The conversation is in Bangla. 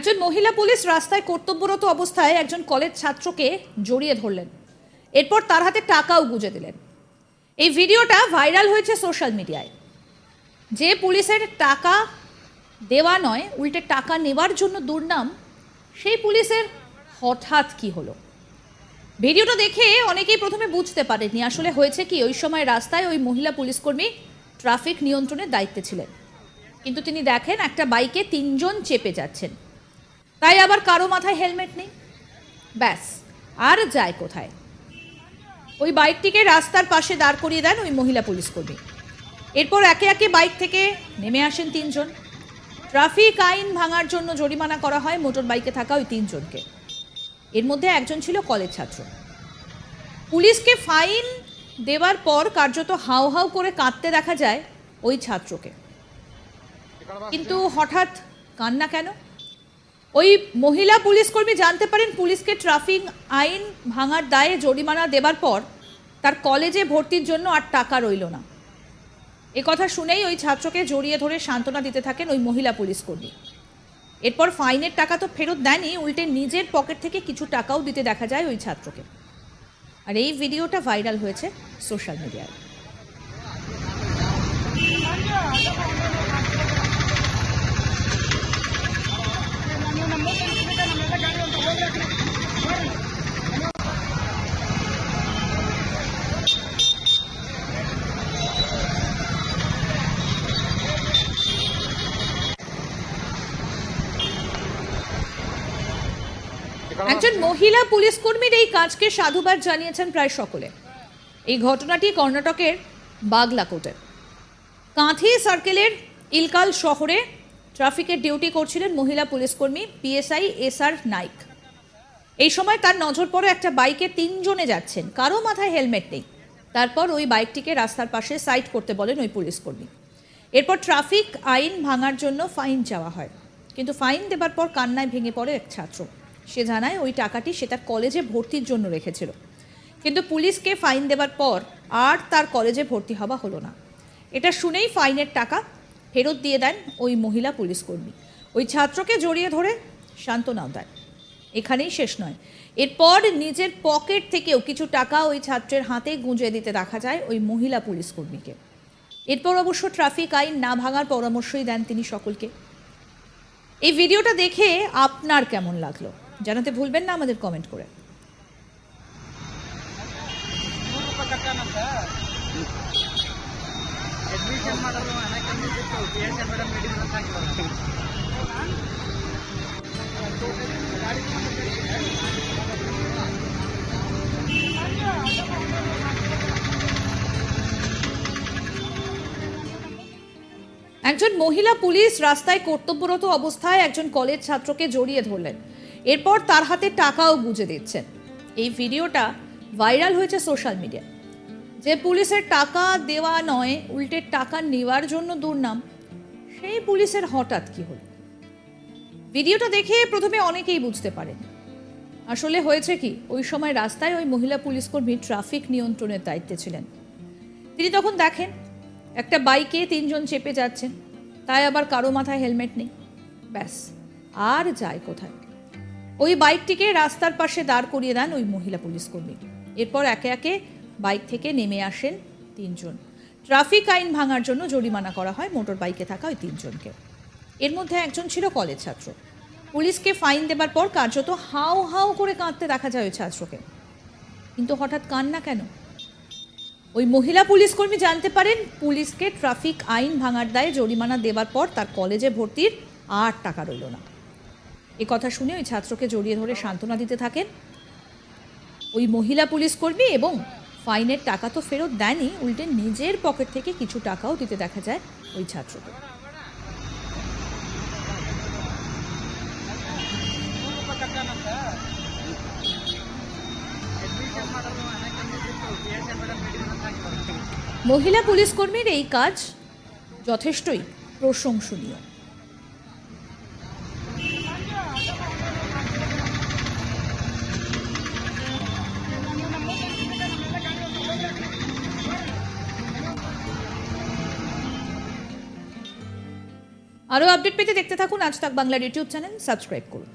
একজন মহিলা পুলিশ রাস্তায় কর্তব্যরত অবস্থায় একজন কলেজ ছাত্রকে জড়িয়ে ধরলেন, এরপর তার হাতে টাকাও গুঁজে দিলেন। এই ভিডিওটা ভাইরাল হয়েছে সোশ্যাল মিডিয়ায়। যে পুলিশের টাকা দেওয়া নয় উল্টে টাকা নেওয়ার জন্য দুর্নাম, সেই পুলিশের হঠাৎ কি হলো? ভিডিওটা দেখে অনেকেই প্রথমে বুঝতে পারেননি আসলে হয়েছে কি। ওই সময় রাস্তায় ওই মহিলা পুলিশকর্মী ট্রাফিক নিয়ন্ত্রণের দায়িত্বে ছিলেন, কিন্তু তিনি দেখেন একটা বাইকে 3 জন চেপে যাচ্ছেন, তাই আবার কারো মাথায় হেলমেট নেই। ব্যাস, আর যায় কোথায়? ওই বাইকটিকে রাস্তার পাশে দাঁড় করিয়ে দেন ওই মহিলা পুলিশকর্মী। এরপর একে একে বাইক থেকে নেমে আসেন 3 জন। ট্রাফিক আইন ভাঙার জন্য জরিমানা করা হয় মোটর বাইকে থাকা ওই 3 জনকে। এর মধ্যে একজন ছিল কলেজ ছাত্র। পুলিশকে ফাইন দেওয়ার পর কার্যত হাউ হাউ করে কাঁদতে দেখা যায় ওই ছাত্রকে। কিন্তু হঠাৎ কান্না কেন? ওই মহিলা পুলিশকর্মী জানতে পারেন পুলিশকে ট্রাফিক আইন ভাঙার দায়ে জরিমানা দেবার পর তার কলেজে ভর্তির জন্য আর টাকা রইল না। এ কথা শুনেই ওই ছাত্রকে জড়িয়ে ধরে সান্ত্বনা দিতে থাকেন ওই মহিলা পুলিশকর্মী। এরপর ফাইনের টাকা তো ফেরত দেয়নি, উল্টে নিজের পকেট থেকে কিছু টাকাও দিতে দেখা যায় ওই ছাত্রকে। আর এই ভিডিওটা ভাইরাল হয়েছে সোশ্যাল মিডিয়ায়। একজন মহিলা পুলিশকর্মীর এই কাজকে সাধুবাদ জানিয়েছেন প্রায় সকলে। এই ঘটনাটি কর্ণাটকের বাগলাকোটের কাঁথি সার্কেলের ইলকাল শহরে ট্রাফিকের ডিউটি করছিলেন মহিলা পুলিশকর্মী পিএসআই এসআর নাইক। এই সময় তার নজর পড়ে একটা বাইকে 3 জনে যাচ্ছেন, কারো মাথায় হেলমেট নেই। তারপর ওই বাইকটিকে রাস্তার পাশে সাইড করতে বলেন ওই পুলিশকর্মী। এরপর ট্রাফিক আইন ভাঙার জন্য ফাইন চাওয়া হয়, কিন্তু ফাইন দেবার পর কান্নায় ভেঙে পড়ে এক ছাত্র। সে জানায় ওই টাকাটি সে তার কলেজে ভর্তির জন্য রেখেছিল, কিন্তু পুলিশকে ফাইন দেবার পর আর তার কলেজে ভর্তি হওয়া হলো না। এটা শুনেই ফাইনের টাকা ফেরত দিয়ে দেন ওই মহিলা পুলিশকর্মী। ওই ছাত্রকে জড়িয়ে ধরে সান্ত্বনাও দেন। এখানেই শেষ নয়, এরপর নিজের পকেট থেকেও কিছু টাকা ওই ছাত্রের হাতে গুঁজে দিতে দেখা যায় ওই মহিলা পুলিশকর্মীকে। এরপর অবশ্য ট্রাফিক আইন না ভাঙার পরামর্শই দেন তিনি সকলকে। এই ভিডিওটা দেখে আপনার কেমন লাগলো জানাতে ভুলবেন না আমাদের কমেন্ট করে। একজন মহিলা পুলিশ রাস্তায় কর্তব্যরত অবস্থায় একজন কলেজ ছাত্রকে জড়িয়ে ধরলেন, এরপর তার হাতে টাকাও গুঁজে দিচ্ছেন। এই ভিডিওটা ভাইরাল হয়েছে সোশ্যাল মিডিয়ায়। যে পুলিশের টাকা দেওয়া নয় উল্টে টাকা নেওয়ার জন্য দুর্নাম, সেই পুলিশের হঠাৎ কি হলো? ভিডিওটা দেখে প্রথমে অনেকেই বুঝতে পারেন আসলে হয়েছে কি। ওই সময় রাস্তায় ওই মহিলা পুলিশকর্মী ট্রাফিক নিয়ন্ত্রণের দায়িত্বে ছিলেন। তিনি তখন দেখেন একটা বাইকে 3 জন চেপে যাচ্ছেন, তাই আবার কারো মাথায় হেলমেট নেই। ব্যাস, আর যায় কোথায়? ওই বাইকটিকে রাস্তার পাশে দাঁড় করিয়ে দেন ওই মহিলা পুলিশকর্মী। এরপর একে একে বাইক থেকে নেমে আসেন 3 জন। ট্রাফিক আইন ভাঙার জন্য জরিমানা করা হয় মোটর বাইকে থাকা ওই 3 জনকে। এর মধ্যে একজন ছিল কলেজ ছাত্র। পুলিশকে ফাইন দেবার পর কার্যত হাউ হাউ করে কাঁদতে দেখা যায় ওই ছাত্রকে। কিন্তু হঠাৎ কান্না কেন? ওই মহিলা পুলিশকর্মী জানতে পারেন পুলিশকে ট্রাফিক আইন ভাঙার দায়ে জরিমানা দেবার পর তার কলেজে ভর্তির আর টাকা রইল না। এ কথা শুনে ওই ছাত্রকে জড়িয়ে ধরে সান্ত্বনা দিতে থাকেন ওই মহিলা পুলিশকর্মী, এবং ফাইনের টাকা তো ফেরত দেয়নি, উল্টে নিজের পকেট থেকে কিছু টাকাও দিতে দেখা যায় ওই ছাত্রকে। মহিলা পুলিশকর্মীর এই কাজ যথেষ্টই প্রশংসনীয়। আরও আপডেট পেতে দেখতে থাকুন আজ তাক বাংলার ইউটিউব চ্যানেল, সাবস্ক্রাইব করুন।